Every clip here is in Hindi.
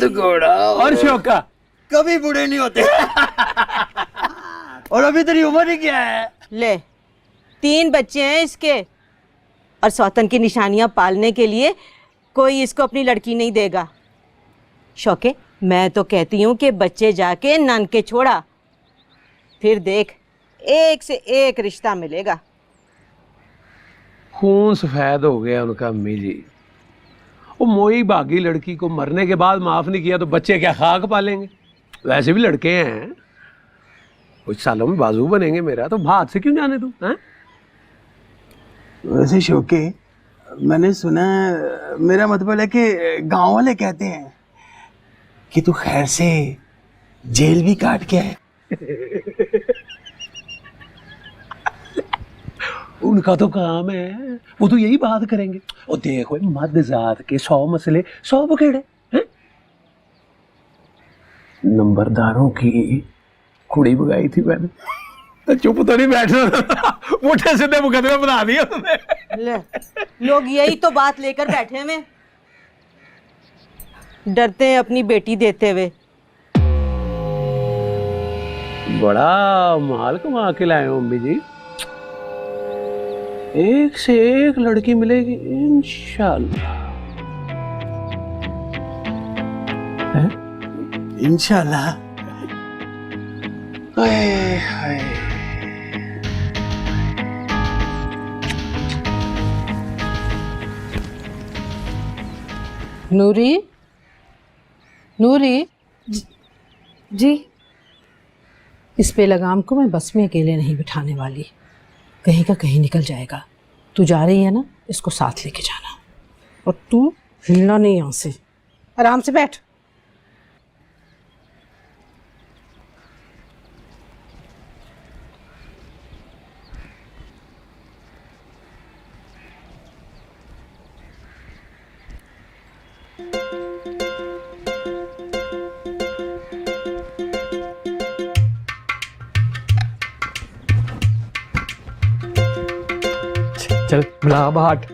घोड़ा और शौका कभी बूढ़े नहीं होते। और अभी तेरी उम्र ही क्या है? ले 3 बच्चे हैं इसके, और सौतन की निशानियां पालने के लिए कोई इसको अपनी लड़की नहीं देगा। शौके, मैं तो कहती हूँ कि बच्चे जाके नानके छोड़ा, फिर देख एक से एक रिश्ता मिलेगा। खून सफेद हो गया उनका अम्मी जी। वो मोई भागी लड़की को मरने के बाद माफ नहीं किया तो बच्चे क्या खाक पालेंगे? वैसे भी लड़के हैं, कुछ सालों में बाजू बनेंगे मेरा, तो भात से क्यों जाने तू हैं? वैसे शौके, मैंने सुना है, मेरा मतलब है कि गांव वाले कहते हैं कि तू खैर से जेल भी काट के आए। उनका तो काम है, वो तो यही बात करेंगे। और देखो मर्द जात के 100 मसले 100 बखेड़े हैं। नंबरदारों की कुड़ी भगाई थी मैंने, तो चुप तो नहीं बैठना, मुझे सीधे मुकदमे बना दिया उन्होंने। ले, लोग यही तो बात लेकर बैठे हैं, डरते हैं अपनी बेटी देते हुए। बड़ा माल कमा के लाए हो अम्मी जी, एक से एक लड़की मिलेगी इंशाल्लाह। इंशाल्लाह। हाय हाय। नूरी, नूरी जी। इस पे लगाम को मैं बस में अकेले नहीं बिठाने वाली, कहीं का कहीं निकल जाएगा। तू जा रही है ना, इसको साथ लेके जाना, और तू हिलना नहीं यहाँ से, आराम से बैठ। चल मिला बाट।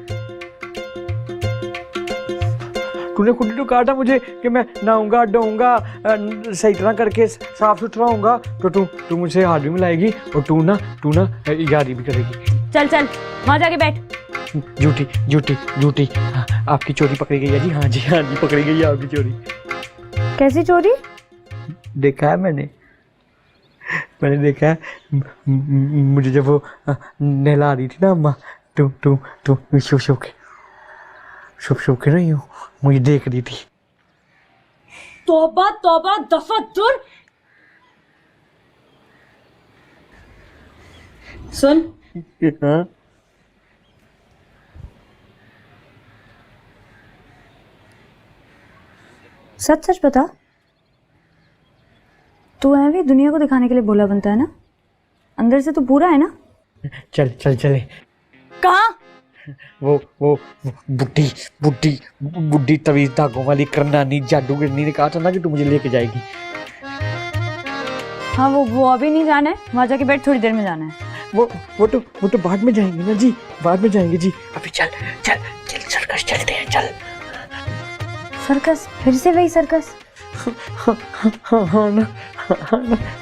तूने खुद तो कहा था मुझे कि मैं नहाऊंगा डोऊंगा सही तरह करके साफ सुथरा होऊंगा, तो तू मुझसे हाथ भी मिलाएगी और तू ना यारी भी करेगी। चल चल वहां जाके बैठ। झूठी झूठी झूठी, आपकी चोरी पकड़ी गई है जी। हाँ जी पकड़ी गई है आपकी चोरी। कैसी चोरी? देखा है मैंने देखा है। मुझे जब वो नहला रही थी ना अम्मा, तू शुभ के नहीं हो, मुझे देख रही थी। तौबा तौबा, दफा दूर। सुन, हाँ? सच सच बता, तू है भी दुनिया को दिखाने के लिए भोला बनता है ना? अंदर से तो पूरा है ना? चले। कहाँ? वो बुड्ढी तवीज धागों वाली करनानी जादूगरनी ने कहा था ना कि तू मुझे लेके जाएगी। हाँ वो अभी नहीं जाना है, वहां जाके बैठ, थोड़ी देर में जाना है। वो तो बाद में जाएंगे ना जी, बाद में जाएंगे जी। अभी चल सर्कस चलते हैं, चल। सर्कस? फिर से वही सर्कस? हाँ ना।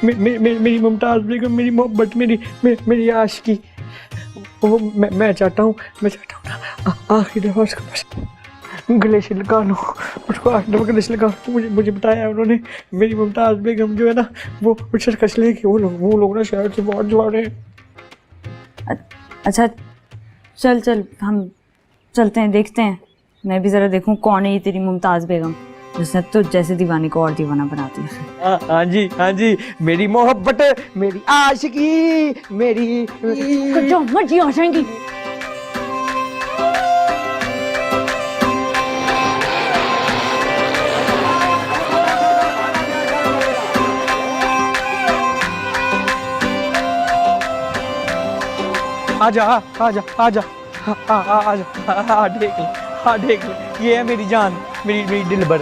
मेरी मुमताज बेगम, मेरी मोहब्बत, मेरी आशिकी, वो मैं चाहता हूँ ना आखिरी दफा उसको बस गले से लगा लो, उसको आखिरी दफा गले से लगा लो। मुझे बताया उन्होंने, मेरी मुमताज बेगम जो है ना, वो सर्कस लेके वो लोग ना शहर से बहुत जा रहे हैं। अच्छा चल हम चलते हैं, देखते हैं। मैं भी जरा देखूं कौन है ये तेरी मुमताज बेगम, जिसने तो जैसे दीवानी को और दीवाना बनाती है। हाँ जी, मेरी मोहब्बत, मेरी आशिकी, मेरी जो मर्जी आ जाएंगी। आजा देख ले, ये है मेरी जान, मेरी दिलबर।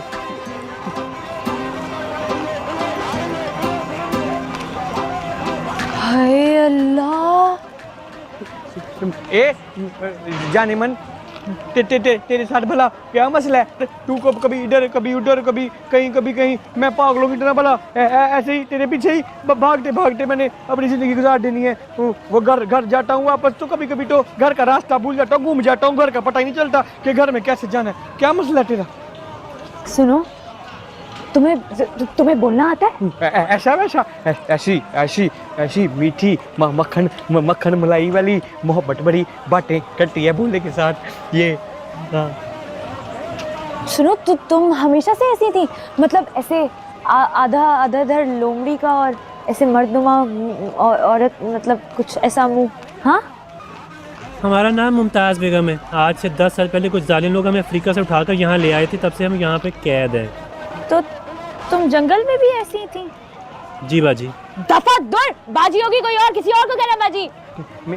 हाय अल्लाह। ए जाने मन, तेरे साथ भला क्या मसला है? तू कभी इधर कभी उधर कभी कहीं मैं पागलों की तरह भला ऐसे ही तेरे पीछे ही भागते भागते मैंने अपनी ज़िंदगी गुजार देनी है। वो घर जाता हूँ वापस तो कभी कभी तो घर का रास्ता भूल जाता हूँ, घूम जाता हूँ, घर का पता ही नहीं चलता कि घर में कैसे जाना है। क्या मसला है तेरा? सुनो, तुम्हें बोलना आता है? ऐसा वैसा ऐसी ऐसी ऐसी मीठी मक्खन मलाई वाली मोहब्बत भरी बातें करती है बोलने के साथ ये। हाँ। सुनो, तुम हमेशा से ऐसी थी? मतलब ऐसे आधा इधर लोमड़ी का और ऐसे मर्दनुमा औरत, मतलब कुछ ऐसा मुंह? हाँ, हमारा नाम मुमताज़ बेगम है। आज से 10 साल पहले कुछ जालिम लोग हमें अफ्रीका से उठाकर यहाँ ले आए थे, तब से हम यहाँ पे कैद हैं। तो तुम जंगल में भी ऐसी थी? जी बाजी। दफा दूर, बाजी होगी कोई और, किसी और को कहना बाजी।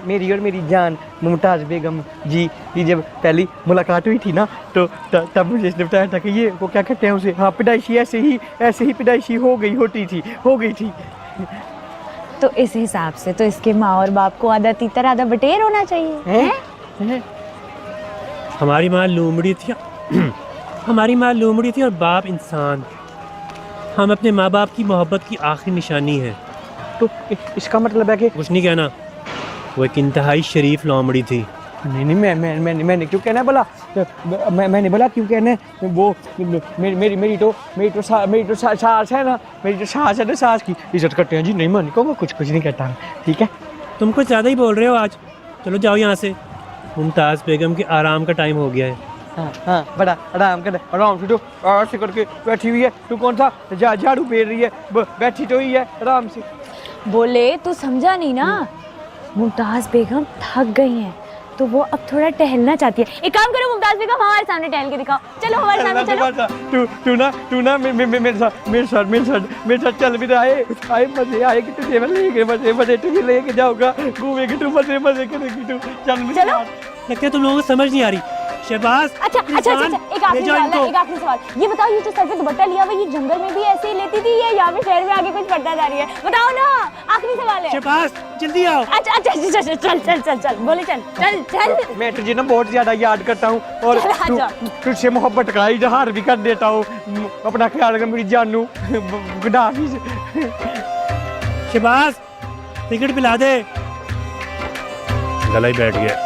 मेरी और मेरी जान मुमताज़ बेगम जी की जब पहली मुलाकात हुई थी ना तो तब मुझे इसने बताया था कि ये वो क्या कहते हैं उसे, हाँ पैदाइशी ऐसे ही पैदाइशी हो गई थी। तो इस हिसाब से तो इसके माँ और बाप को आधा तीतर आधा बटेर होना चाहिए। हैं? हमारी माँ लोमड़ी थी हमारी माँ लोमड़ी थी और बाप इंसान। हम अपने माँ बाप की मोहब्बत की आखिरी निशानी है। तो इसका मतलब है कि कुछ नहीं कहना, वो एक इंतहाई शरीफ लोमड़ी थी। नहीं मैंने क्यों कहना है भला? मैंने बोला क्यों कहना है? वो मेरी तो सास है ना, मेरी जो सास है ना, सास की इज्जत करते हैं जी। नहीं मैं कहूँगा, कुछ नहीं कहता, ठीक है? तुम कुछ ज़्यादा ही बोल रहे हो आज। चलो जाओ यहाँ से, मुमताज़ बेगम के आराम का टाइम हो गया है। हाँ बड़ा आराम कर, आराम से तो ऐसे करके बैठी हुई है। तू कौन सा झाड़ू फेर रही है? बैठी तो ही है आराम से। बोले तू समझा नहीं ना, मुमताज बेगम थक गई हैं तो वो अब थोड़ा टहलना चाहती है। एक काम करो मुमताज बेगम, हमारे सामने टहल के दिखाओ। चलो हमारे सामने चलो। तू ना मेरे साथ चल भी रहा है। आए मजे आए कि तुझे मजे तुझे लेके जाऊंगा, घूमेगी तू, मजे करेगी तू। चलो। लगता है तुम लोगों को समझ नहीं आ रही। शहबाज, अच्छा, एक आखिरी सवाल, ये बताओ, ये जो सर पे दुपट्टा लिया हुआ, ये जंगल में भी ऐसे ही लेती थी या यहाँ पे शहर में आके कुछ पड़ता जा रही है? बताओ ना, आखिरी सवाल है। शहबाज जल्दी आओ। अच्छा, चल बोले चल। मैं तुझे ना बहुत ज्यादा याद करता हूँ और तुझसे मोहब्बत का इजहार भी कर देता हूँ। अपना ख्याल रख मेरी जानू। गुड हाफिज। शहबाज टिकट पिला दे। गला ही बैठ गया।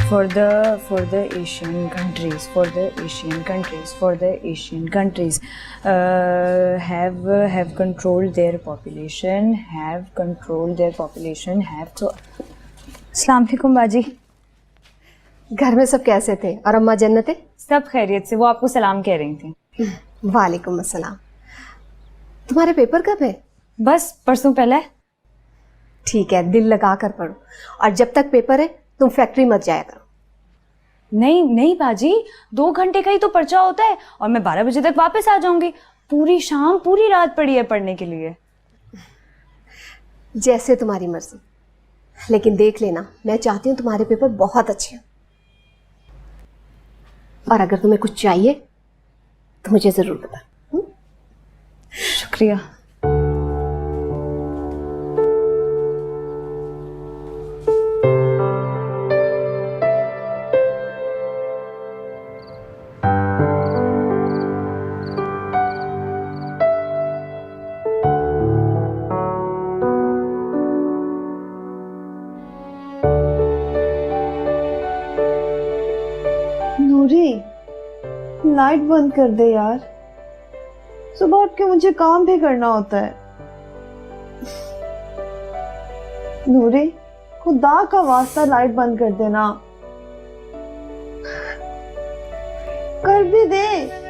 For the Asian countries, have controlled their population, so अस्सलाम वालेकुम बाजी। घर में सब कैसे थे और अम्मा जन्नते? सब खैरियत से, वो आपको सलाम कह रही थी। वालेकुम अस्सलाम। तुम्हारे पेपर कब है? बस परसों पहले। ठीक है, दिल लगा कर पढ़ो और जब तक पेपर है तुम फैक्ट्री मत जाया करो। नहीं बाजी, 2 घंटे का ही तो पर्चा होता है और मैं 12 बजे तक वापस आ जाऊंगी। पूरी शाम पूरी रात पड़ी है पढ़ने के लिए। जैसे तुम्हारी मर्जी, लेकिन देख लेना, मैं चाहती हूँ तुम्हारे पेपर बहुत अच्छे हों। और अगर तुम्हें कुछ चाहिए तो मुझे जरूर बता। शुक्रिया। लाइट बंद कर दे यार, सुबह उठ के मुझे काम भी करना होता है। नूरी, खुदा का वास्ता लाइट बंद कर देना, कर भी दे।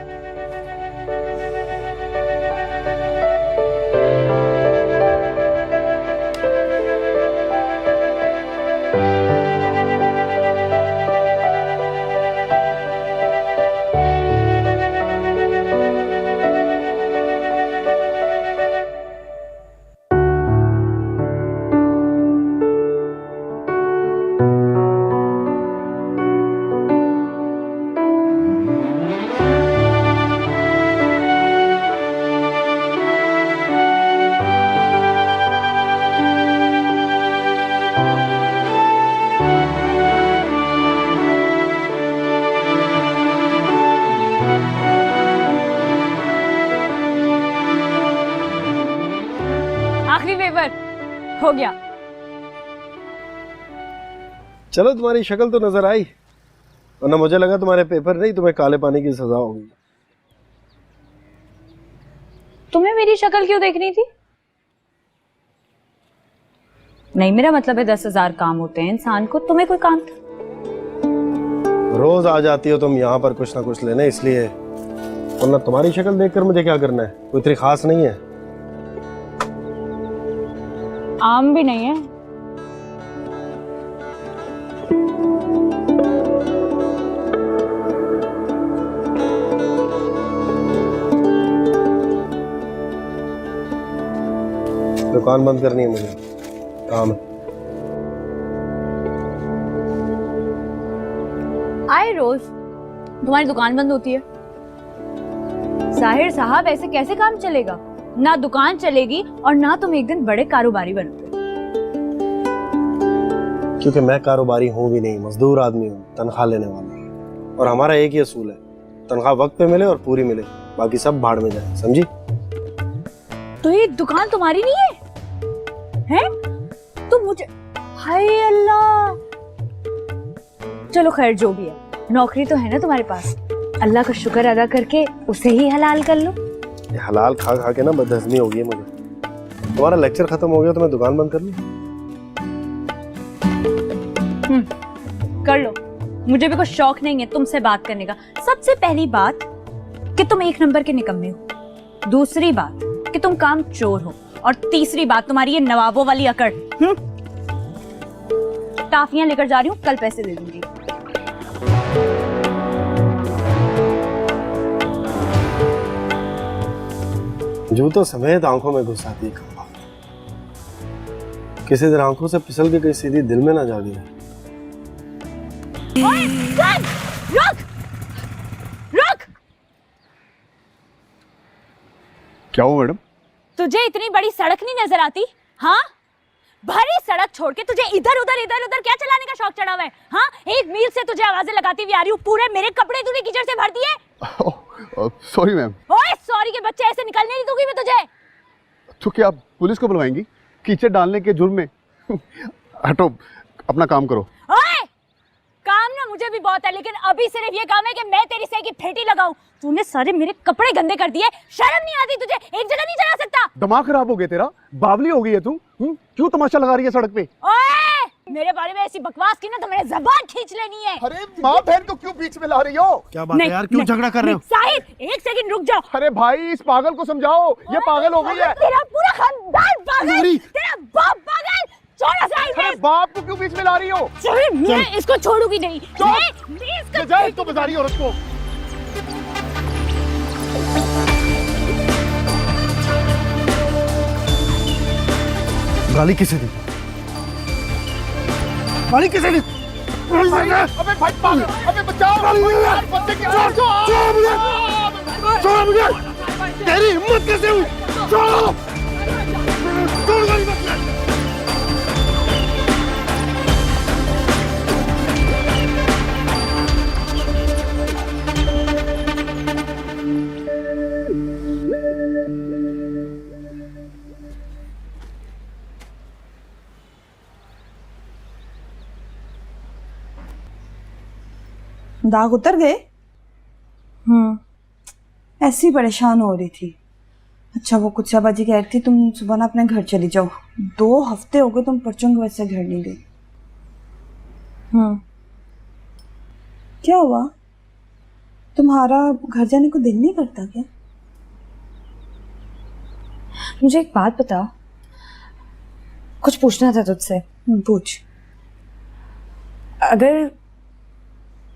आखिरी पेपर हो गया। चलो तुम्हारी शक्ल तो नजर आई, वरना मुझे लगा तुम्हारे पेपर नहीं तुम्हें काले पानी की सजा होगी। तुम्हें मेरी शक्ल क्यों देखनी थी? नहीं, मेरा मतलब है 10,000 काम होते हैं इंसान को, तुम्हें कोई काम था? रोज आ जाती हो तुम यहाँ पर कुछ ना कुछ लेने, इसलिए। वरना तुम्हारी शक्ल देखकर मुझे क्या करना है, कोई इतनी खास नहीं है। आम भी नहीं है। दुकान बंद करनी है मुझे, काम है। आए रोज तुम्हारी दुकान बंद होती है? साहिर साहब, ऐसे कैसे काम चलेगा? ना दुकान चलेगी और ना तुम एक दिन बड़े कारोबारी बनोगे। क्योंकि मैं कारोबारी हूँ भी नहीं, मजदूर आदमी हूँ, तनख्वाह लेने वाला। और हमारा एक ही असूल है, तनख्वाह वक्त पे मिले और पूरी मिले, बाकी सब भाड़ में जाए, समझी? तो ये दुकान तुम्हारी नहीं है? हैं? तुम मुझे, हाय अल्लाह। चलो खैर, जो भी है, नौकरी तो है ना तुम्हारे पास, अल्लाह का शुक्र अदा करके उसे ही हलाल कर लो। ये हलाल खा खा के ना बदहजमी हो गई है मुझे। तुम्हारा लेक्चर खत्म हो गया तो मैं दुकान बंद कर लूं? कर लो, मुझे भी कुछ शौक नहीं है तुमसे बात करने का। सबसे पहली बात कि तुम एक नंबर के निकम्मे हो, दूसरी बात कि तुम काम चोर हो, और तीसरी बात तुम्हारी ये नवाबों वाली अकड़। टाफियां लेकर जा रही हूँ, कल पैसे दे दूंगी। जूतों समेत आंखों में घुसाती है खंबा, किसी दिन आंखों से फिसल के कहीं सीधी दिल में ना जा गई। रुक रुक। क्या हुआ मैडम? तुझे इतनी बड़ी सड़क नहीं नजर आती? हाँ, भरी सड़क छोड़ के तुझे इधर उधर क्या चलाने का शौक चढ़ा हुआ है? हाँ, एक मील से तुझे आवाजें लगाती हुई आ रही हूँ, पूरे मेरे कपड़े तूने कीचड़ से भर दिए। Sorry ma'am. ओए, सॉरी के बच्चे, ऐसे निकलने नहीं दूंगी मैं तुझे। तो क्या आप पुलिस को बुलवाएंगी कीचड़ डालने के जुर्म में? हटो, अपना काम करो। ओए, काम ना मुझे भी बहुत है, लेकिन अभी सिर्फ ये काम है कि मैं तेरी सही की फेंटी लगाऊं। तूने सारे मेरे कपड़े गंदे कर दिए, शर्म नहीं आती तुझे? एक जगह नहीं चला सकता? दिमाग खराब हो गया तेरा, बावली हो गई है तू। क्यों तमाशा लगा रही है सड़क पे? ओए, मेरे बारे में ऐसी बकवास की ना तो मेरे जबान खींच लेनी है। अरे माँ बहन को क्यों बीच में ला रही हो? क्या बात है यार, क्यों झगड़ा कर रहे हो? साहिर, एक सेकंड रुक जाओ। अरे भाई, इस पागल को समझाओ, ये पागल हो गई है। तेरा पूरा खानदान पागल, तेरा बाप पागल। छोड़ो साहिर। अरे बाप को क्यों बीच में ला रही हो? साहिर, मैं इसको छोड़ूंगी नहीं। मैं इसको जाए इसको बाजारी औरत को। गाली किसे दी? गाली किसे दी? अबे भाई पागल, अबे बचाओ यार, बच्चे की आवाज़ को। छोड़ मुझे, तेरी हिम्मत कैसे हुई? छोड़ गाली मत। दाग उतर गए? ऐसी परेशान हो रही थी। अच्छा, वो कुछ बाजी कह रही थी तुम सुबह ना अपने घर चली जाओ। 2 हफ्ते हो गए तुम पर्चों की वजह से घर नहीं गई। क्या हुआ? तुम्हारा घर जाने को दिल नहीं करता क्या? मुझे एक बात बता, कुछ पूछना था तुझसे। पूछ।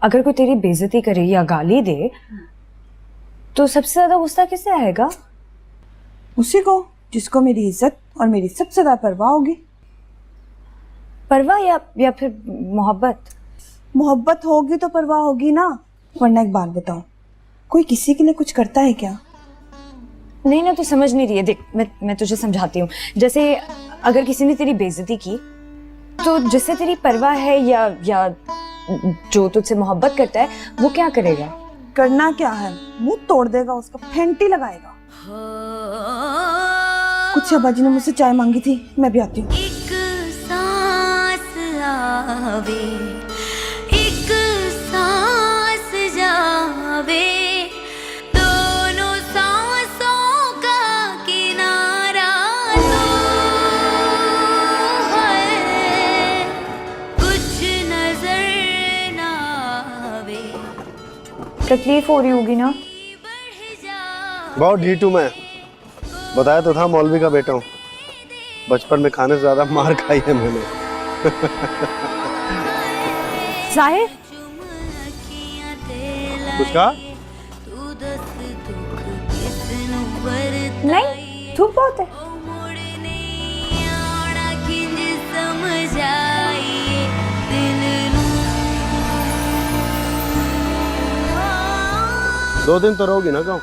अगर कोई तेरी बेइज्जती करे या गाली दे तो सबसे ज्यादा गुस्सा किससे आएगा? उसी को जिसको मेरी इज्जत और मेरी सबसे ज्यादा परवाह होगी। परवाह या फिर मोहब्बत? मोहब्बत होगी तो परवाह होगी ना। वरना एक बात बताओ, कोई किसी के लिए कुछ करता है क्या? नहीं ना, तू समझ नहीं रही है। देख, मैं तुझे समझाती हूँ। जैसे अगर किसी ने तेरी बेइज्जती की तो जिससे तेरी परवाह है या जो तुझसे मोहब्बत करता है, वो क्या करेगा? करना क्या है, मुंह तोड़ देगा उसका, फेंटी लगाएगा। कुछ बाजी ने मुझसे चाय मांगी थी, मैं भी आती हूँ। एक सांस आवे, एक सांस जावे, दोनों सांसों का किनारा तो है, कुछ नजर ना आवे। तकलीफ हो रही होगी ना? बहुत ढीठ हूँ मैं, बताया तो था मौलवी का बेटा हूँ। बचपन में खाने से ज्यादा मार खाई है मैंने। साहिर, कुछ कहा? नहीं, धूप बहुत है। दो दिन तो रहोगी ना गाँव?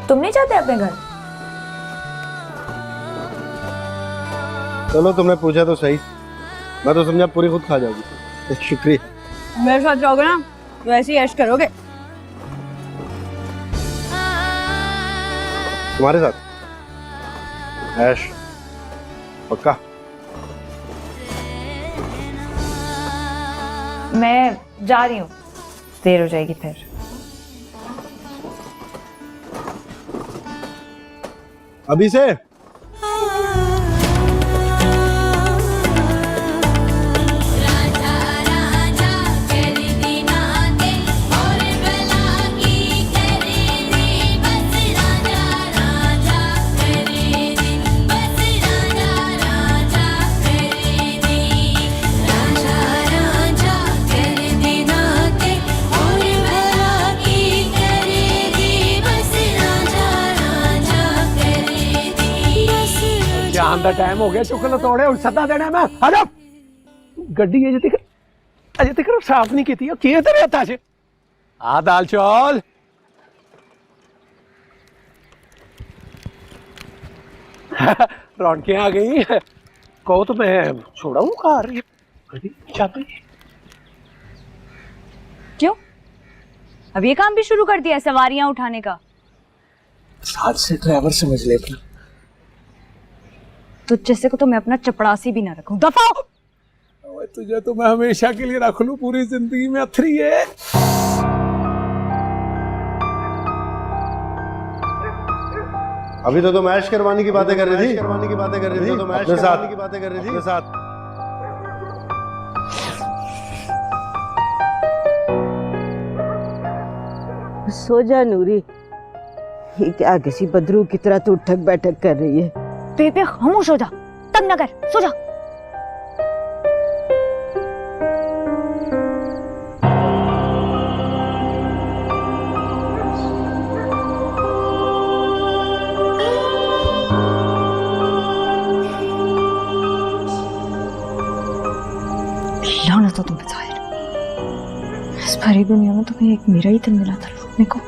तुम नहीं जाते अपने घर? चलो तुमने पूछा तो सही, मैं तो समझा पूरी खुद खा जाओगी। शुक्रिया। मेरे साथ जाओगे ना तो ऐसे ही ऐश करोगे। तुम्हारे साथ ऐश पक्का? मैं जा रही हूँ, देर हो जाएगी फिर। अभी से? शाम का टाइम हो गया, चुकल तोड़े और सदा देना मैं। हटो, गड्डी अजे तक साफ नहीं की थी। की तेरे हथा च आ दाल चौल। रौनकें आ गई। कहो तो मैं छोड़ाऊं कार, ये गड्डी चाबी। क्यों? अब ये काम भी शुरू कर दिया, सवारियां उठाने का? साथ से ड्राइवर समझ ले अपना। तो जैसे को तो मैं अपना चपड़ासी भी ना रखूं। दफा हो। तुझे तो मैं हमेशा के लिए रख लूं, पूरी जिंदगी में अथरी है। अभी तो तुम ऐश करवाने की बातें कर रही थी। करवाने की बातें कर रही थी तुम, ऐश करवाने की बातें कर रही थी साथ। सो जा नूरी, ये क्या किसी बदरू की तरह तू उठक बैठक कर रही है? बेबे खामोश हो जा, तंग न कर, सो जा। लानत हो तुम पे ज़ाहिर, इस भरी दुनिया में तुम्हें एक मेरा ही दिल मिला था लूटने को।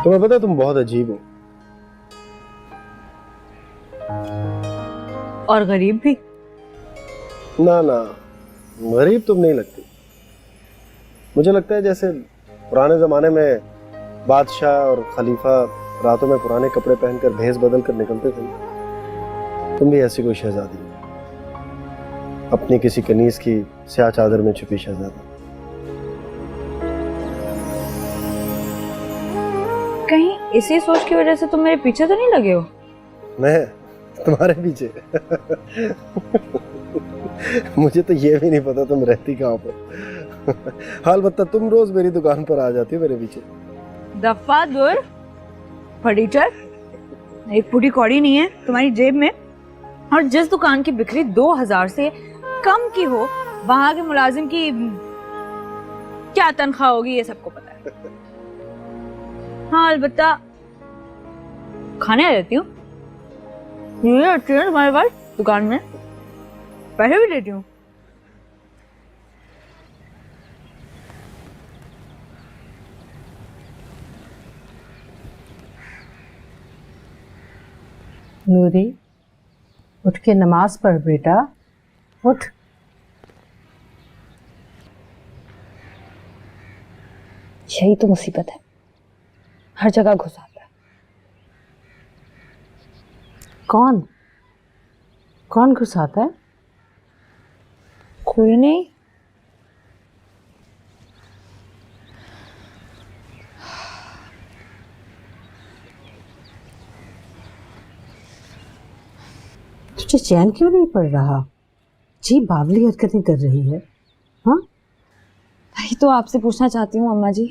तुम्हें पता है तुम बहुत अजीब हो और गरीब भी। ना ना, गरीब तुम नहीं लगती। मुझे लगता है जैसे पुराने जमाने में बादशाह और खलीफा रातों में पुराने कपड़े पहनकर भेस बदल कर निकलते थे, तुम भी ऐसी कोई शहजादी, अपनी किसी कनीज की स्याह चादर में छुपी शहजादी। कहीं इसी सोच की वजह से तुम मेरे पीछे तो नहीं लगे हो? मैं तुम्हारे पीछे? मुझे तो ये भी नहीं पता तुम रहती कहाँ पर। हाल बता, तुम रोज मेरी दुकान पर आ जाती हो मेरे पीछे। दफा दूर फर्नीचर, एक पूरी कौड़ी नहीं है तुम्हारी जेब में। और जिस दुकान की बिक्री 2000 से कम की हो, वहां के मुलाजिम की क्या तनख्वाह होगी ये सबको पता है। हाँ अलबत्ता खाने आ जाती हूँ। ये अच्छी है तुम्हारे पास दुकान में, पैसे भी देती हूँ। नूरी, उठ के नमाज पढ़ बेटा, उठ। यही तो मुसीबत है, हर जगह घुस आता है। कौन कौन घुसाता है? कोई नहीं। तुझे चैन क्यों नहीं पड़ रहा? जी बावली हरकतें कर रही है। हाँ, वही तो आपसे पूछना चाहती हूँ अम्मा जी,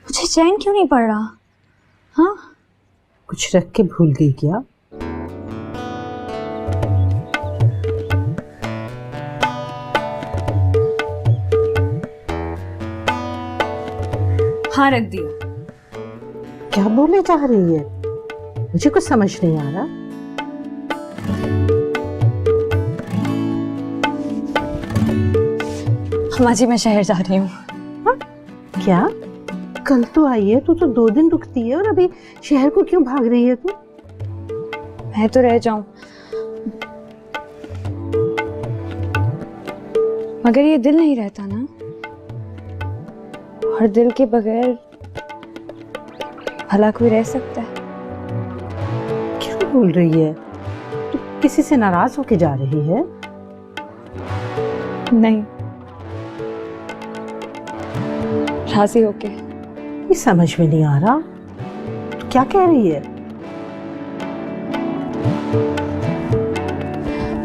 मुझे चैन क्यों नहीं पड़ रहा? हाँ, कुछ रख के भूल गई क्या? हाँ रख दिया। क्या बोले जा रही है? मुझे कुछ समझ नहीं आ रहा। अम्मा जी मैं शहर जा रही हूँ। क्या? कल तो आई है, तू तो 2 दिन रुकती है और अभी शहर को क्यों भाग रही है तू? मैं तो रह जाऊं, मगर ये दिल नहीं रहता ना, और दिल के बगैर भला कोई रह सकता है? क्यों बोल रही है? तू किसी से नाराज होके जा रही है? नहीं, राजी होके। ये समझ में नहीं आ रहा, तू क्या कह रही है?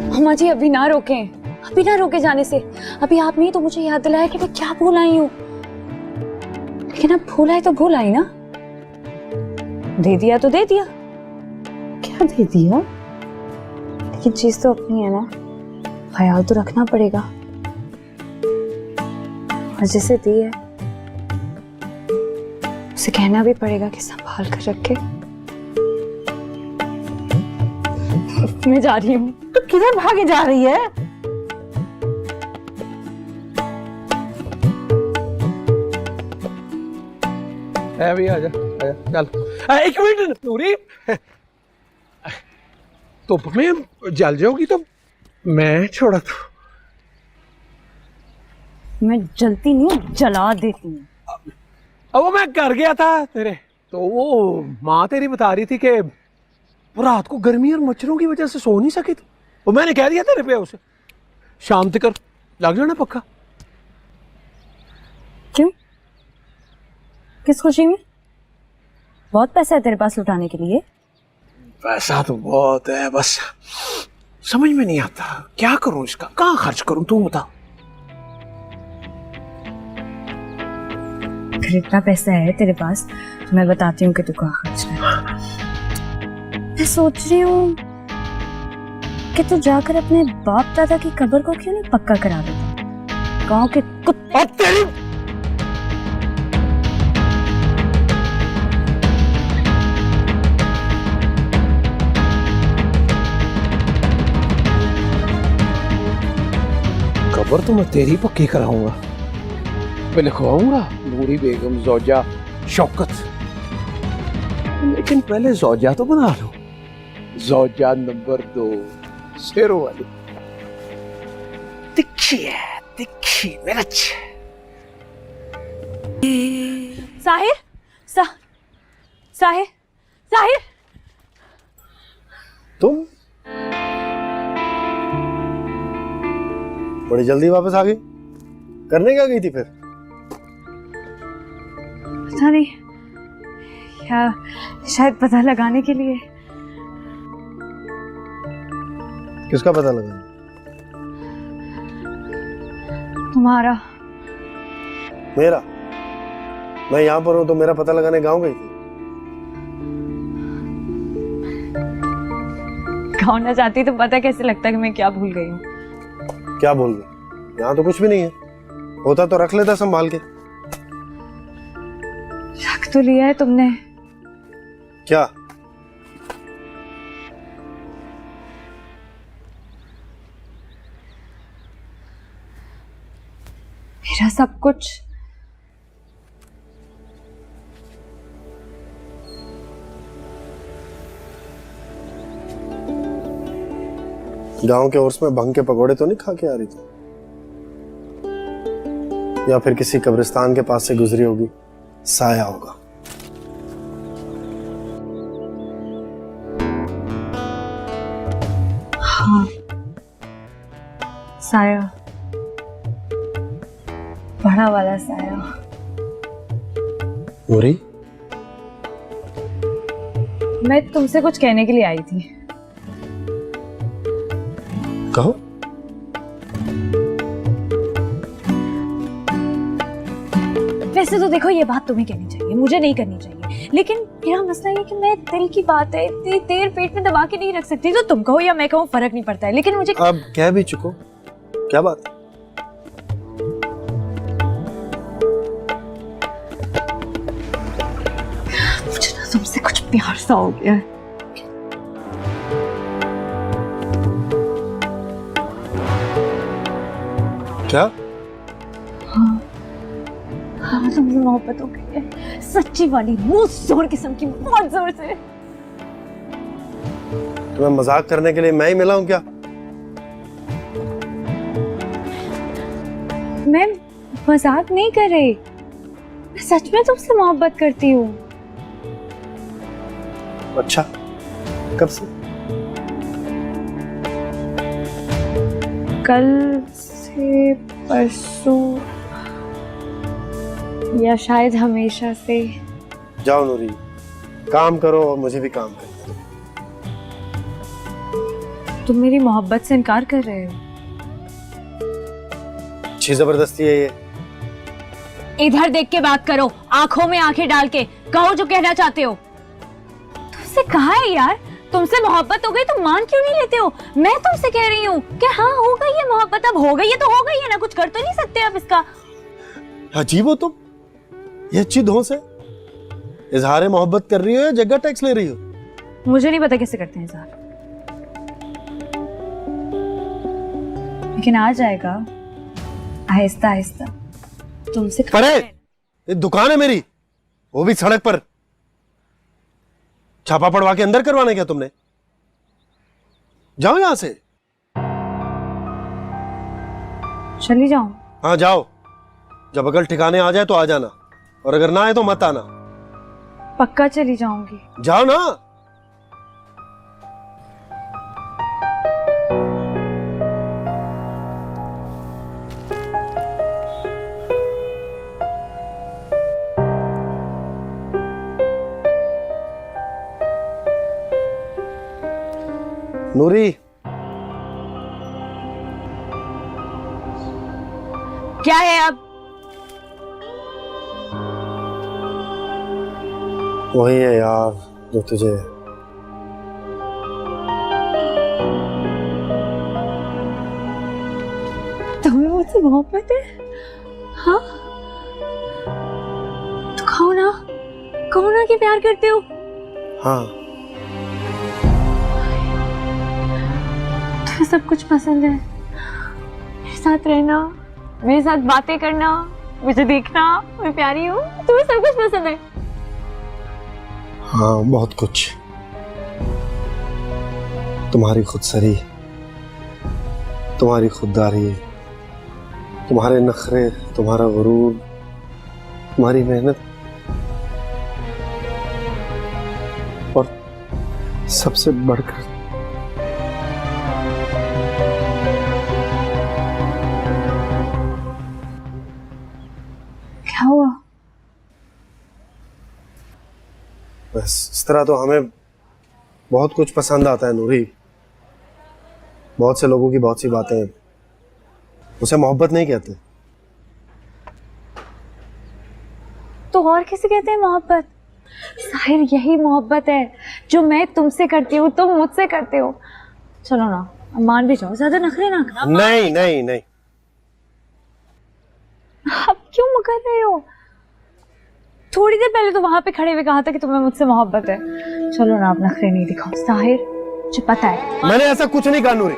अम्मा जी अभी ना रोकें, अभी ना रोके जाने से। अभी आपने तो मुझे याद दिलाया कि मैं क्या भूल आई हूँ, लेकिन अब भूल आई तो भूल आई ना, दे दिया तो दे दिया। क्या दे दिया? लेकिन चीज तो अपनी है ना, ख्याल तो रखना पड़ेगा, और जिसे दी है उसे कहना भी पड़ेगा कि संभाल कर रखे। मैं जा रही हूँ। तू किधर भागे जा रही है? अभी आजा आजा, चल। एक मिनट नूरी, धुप में जल जाओगी तो मैं छोड़ा तो। मैं जलती नहीं हूँ, जला देती हूँ। अब वो मैं कर गया था तेरे, तो वो माँ तेरी बता रही थी कि वो रात को गर्मी और मच्छरों की वजह से सो नहीं सकी थी। वो मैंने कह दिया तेरे पे उसे, शाम तक लग जाना पक्का। क्यों? किस खुशी में? बहुत पैसा है तेरे पास लुटाने के लिए? पैसा तो बहुत है, बस समझ में नहीं आता क्या करूं इसका, कहाँ खर्च करूं, तू बता। फिर इतना पैसा है तेरे पास तो मैं बताती हूँ कि तू कहाँ खर्च कर। मैं सोच रही हूँ कि तू जाकर अपने बाप दादा की कब्र को क्यों नहीं पक्का करा देता? गाँव के कुत्ते तेरी कब्र तो मैं तेरी पक्की कराऊंगा, मैं लिखवाऊंगा नूरी बेगम ज़ौजा शौकत, लेकिन पहले ज़ौजा तो बना लो, ज़ौजा नंबर 2 शेरों वाली। तिखी है, तिखी मिर्च। साहिर, साहिर, साहिर, तुम बड़ी जल्दी वापस आ गई, करने क्या गई थी फिर? पता नहीं, या शायद पता लगाने के लिए। किसका पता लगा? तुम्हारा। मेरा? मैं यहाँ पर हूँ तो मेरा पता लगाने गाँव गई थी? गाँव ना जाती तो पता कैसे लगता कि मैं क्या भूल गई हूँ। क्या भूल गई? यहाँ तो कुछ भी नहीं है, होता तो रख लेता संभाल के। रख तो लिया है तुमने। क्या? मेरा सब कुछ। गांव के उर्स में भंग के पकौड़े तो नहीं खा के आ रही थी? या फिर किसी कब्रिस्तान के पास से गुजरी होगी, साया होगा। हाँ, साया, बड़ा वाला साया। नूरी, मैं तुमसे कुछ कहने के लिए आई थी। कहो। वैसे तो देखो, ये बात तुम्हें कहनी चाहिए, मुझे नहीं करनी चाहिए, लेकिन मेरा मसला ये कि मैं दिल की बात है इतनी देर पेट में दबा के नहीं रख सकती। तो तुम कहो या मैं कहूँ फर्क नहीं पड़ता है, लेकिन मुझे अब कह भी चुको, क्या बात है? मुझे ना तुमसे कुछ प्यार सा हो गया है। क्या? हाँ, तुमसे मोहब्बत हो गई है, सच्ची वाली, मुंह जोर किस्म की, बहुत जोर से। तुम्हें मजाक करने के लिए मैं ही मिला हूं क्या? मैं मजाक नहीं कर रही, मैं सच में तुमसे मोहब्बत करती हूँ। अच्छा, कब से? कल से, परसों, या शायद हमेशा से। जाओ नूरी, काम करो और मुझे भी काम करने दो। तुम मेरी मोहब्बत से इनकार कर रहे हो? अच्छी जबरदस्ती है ये। इधर देख के बात करो, आंखों में आंखें डाल के कहो जो कहना चाहते हो। तुमसे कहा है यार, तुमसे मोहब्बत हो गई तो मान क्यों नहीं लेते हो? मैं तुमसे कह रही हूँ कि हाँ हो गई है मोहब्बत, अब हो गई है तो हो गई है ना, कुछ कर तो नहीं सकते आप इसका। अजीब हो तुम, ये अच्छी धौंस है। इजहार मोहब्बत कर रही हो या जगह टैक्स ले रही हो? मुझे नहीं पता कैसे करते हैं इजहार, लेकिन आ जाएगा आहिस्ता आहिस्ता। तुमसे परे, ये दुकान है मेरी, वो भी सड़क पर। छापा पड़वा के अंदर करवाना क्या तुमने? जाओ यहां से। चली जाऊं? हाँ जाओ, जब अकल ठिकाने आ जाए तो आ जाना, और अगर ना आए तो मत आना। पक्का चली जाऊंगी। जाओ ना। नूरी, क्या है अब? वही है यार जो तुझे। तुम्हें मुझसे मोहब्बत है? हाँ, तो कहो ना कि प्यार करते हो। हाँ, तुम्हें सब कुछ पसंद है, मेरे साथ रहना, मेरे साथ बातें करना, मुझे देखना, मैं प्यारी हूँ, तुम्हें सब कुछ पसंद है। हाँ, बहुत कुछ। तुम्हारी खुदसरी, तुम्हारी खुददारी, तुम्हारे नखरे, तुम्हारा गुरूर, तुम्हारी मेहनत, और सबसे बढ़कर क्या हुआ? बस इस तरह तो हमें बहुत कुछ पसंद आता है नूरी। बहुत से लोगों की बहुत सी बातें, उसे मोहब्बत नहीं कहते। तो और किसे कहते हैं मोहब्बत? साहिर, यही मोहब्बत है जो मैं तुमसे करती हूँ, तुम मुझसे करते हो। चलो ना, मान भी जाओ, ज्यादा नखरे ना करना। नहीं नहीं नहीं, अब क्यों मुकर रहे हो? थोड़ी देर पहले तो वहां पे खड़े हुए कहा था कि तुम्हें मुझसे मोहब्बत है। चलो ना, अब नखरे नहीं दिखाओ। साहिर, मुझे पता है मैंने ऐसा कुछ नहीं कहा नूरी।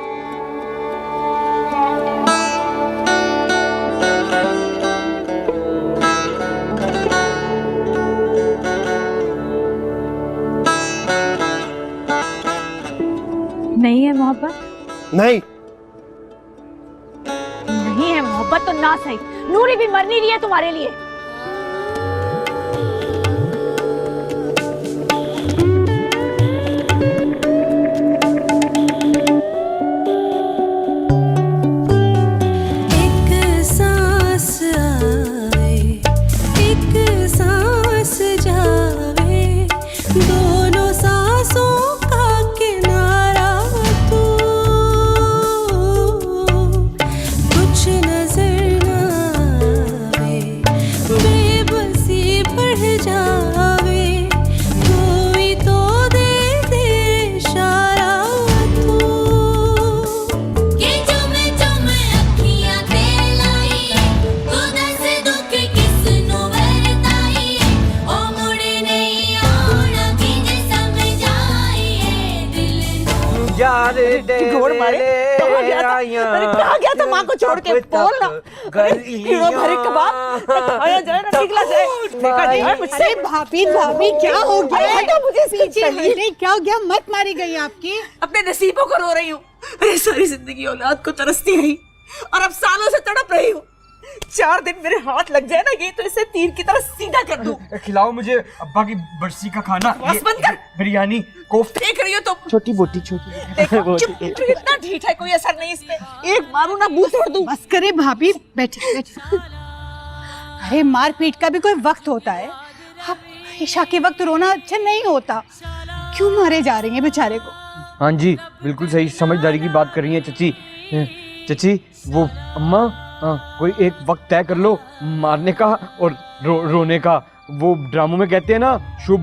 नहीं है मोहब्बत? नहीं। नहीं है मोहब्बत तो ना सही, नूरी भी मर नहीं रही है तुम्हारे लिए। घोड़ मारे कहाँ गया था? अरे कहाँ गया था? माँ को छोड़ के बोल ना। कीड़ों भरे कबाब खाया जाए ना, निकला जाए, देखा जाए मुझसे। अरे भाभी भाभी क्या हो गया? हटो मुझे पीछे हटे, क्या हो गया? मत मारी गई आपकी। अपने नसीबों को रो रही हूँ। अरे सारी जिंदगी औलाद को तरसती रही और अब सालों से तड़प रही हूँ। 4 दिन मेरे हाथ लग जाए ना ये तो इसे तीर की तरह सीधा कर दूं। खिलाओ मुझे अब्बा की बरसी का खाना। बस बंद कर। बिरयानी, कोफ्ते। देख रही हो तुम? छोटी बोटी छोटी। देखो चुप, इतना ढीठ है, कोई असर नहीं इसमें। एक मारू ना मुंह तोड़ दूं। बस करे भाभी, बैठे बैठे। अरे मार पीट का भी कोई वक्त होता है। अब ईशा के वक्त रोना अच्छा नहीं होता। क्यों मारे जा रही हैं बेचारे को? हाँ जी, बिल्कुल सही समझदारी की बात कर रही है चची। चची वो अम्मा, कोई एक वक्त तय कर लो मारने का और रोने का। वो ड्रामों में कहते हैं ना, शुभ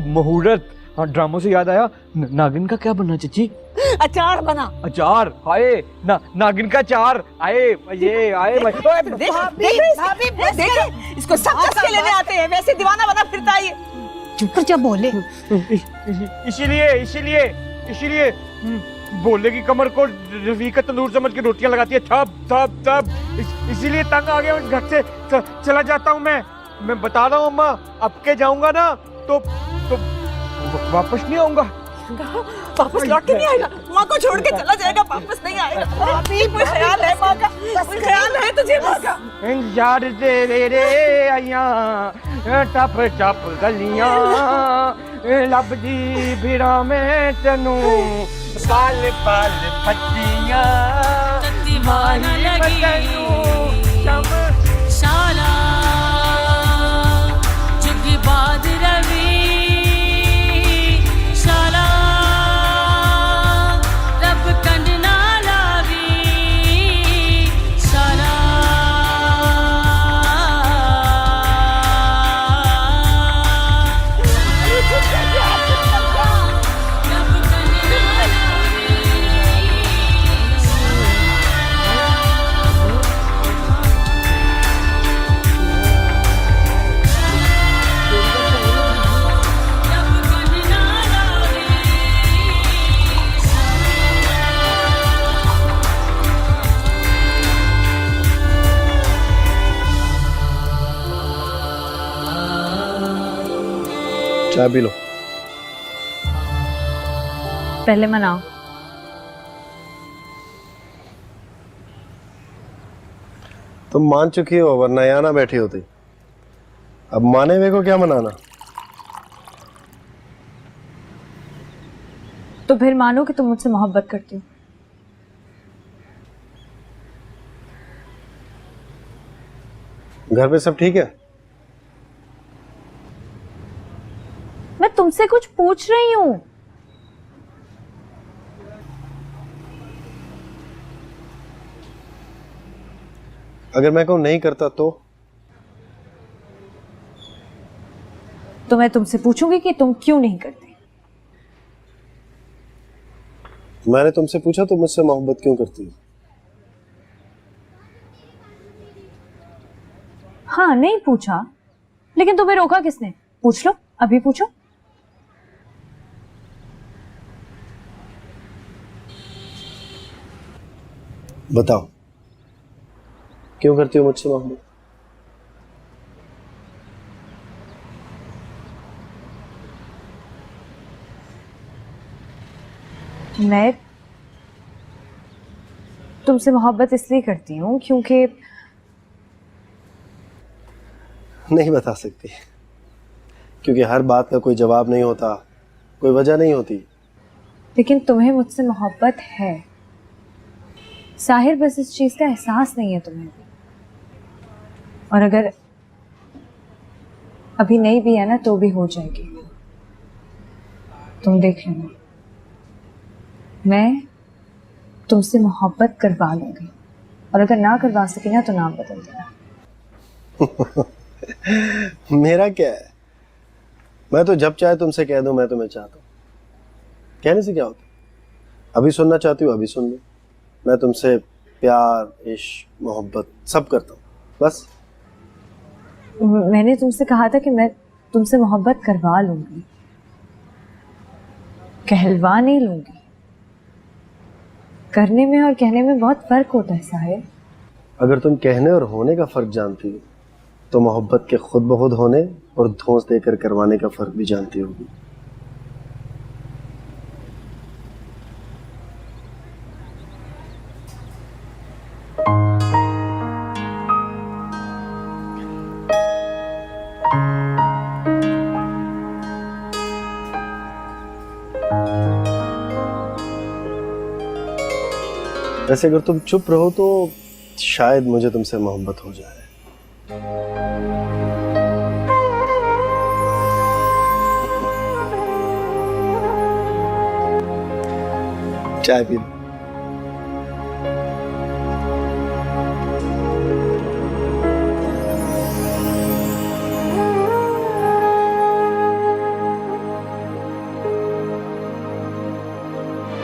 मुहूर्त। हाँ, ड्रामों से याद आया, नागिन का क्या बनना चची? अचार बना। अचार? आए नागिन का अचार। आए ये आए देख इसको सब कस के लेने आते हैं, वैसे दीवाना बना फिरता है ये। चुप जा बोले। इसीलिए बोले की कमर को रफीका तंदूर समझ के रोटियां लगाती है, थप थप थप। इसीलिए तंग आ गया, घर से चला जाता हूँ मैं बता रहा हूँ अम्मा, अब के जाऊंगा ना तो वापस नहीं आऊंगा। वापस लौट के नहीं आएगा? माँ को छोड़ के चला जाएगा, वापस नहीं आएगा। कोई ख्याल है माँ का? कोई ख्याल है तुझे माँ का? यार रे आइया टप टप गलियां लभदी भिड़ा में तनू पाल पाल पत्तियां माही बतनू शम शाला जुग बाद रवि शाला रब कंड ना लावी शाला चाय पी लो। पहले मनाओ। तुम मान चुकी हो, वरना यहाँ ना बैठी होती। अब माने हुए को क्या मनाना? तो फिर मानो कि तुम मुझसे मोहब्बत करती हो। घर पे सब ठीक है? मैं तुमसे कुछ पूछ रही हूँ। अगर मैं कहूं नहीं करता तो मैं तुमसे पूछूंगी कि तुम क्यों नहीं करते। मैंने तुमसे पूछा तो मुझसे मोहब्बत क्यों करती हो? हाँ, नहीं पूछा, लेकिन तुम्हें रोका किसने? पूछ लो, अभी पूछो। बताओ क्यों करती हो मुझसे मोहब्बत? मैं तुमसे मोहब्बत इसलिए करती हूँ क्योंकि नहीं बता सकती, क्योंकि हर बात का कोई जवाब नहीं होता, कोई वजह नहीं होती। लेकिन तुम्हें मुझसे मोहब्बत है साहिर, बस इस चीज़ का एहसास नहीं है तुम्हें भी। और अगर अभी नहीं भी है ना तो भी हो जाएगी, तुम देख लेना। मैं तुमसे मोहब्बत करवा लूंगी, और अगर ना करवा सकी ना तो नाम बदल देना। मेरा क्या है, मैं तो जब चाहे तुमसे कह दूं मैं तुम्हें चाहता हूँ। कहने से क्या होता, अभी सुनना चाहती हूँ अभी सुन लो। मैं तुमसे प्यार, इश्क, मोहब्बत सब करता हूँ, बस। मैंने तुमसे कहा था कि मैं तुमसे मोहब्बत करवा लूंगी, कहलवा नहीं लूंगी। करने में और कहने में बहुत फर्क होता है साहिर। अगर तुम कहने और होने का फर्क जानती हो तो मोहब्बत के खुद ब खुद होने और धौंस देकर करवाने का फर्क भी जानती होगी। वैसे अगर तुम चुप रहो तो शायद मुझे तुमसे मोहब्बत हो जाए। चाय पी लो।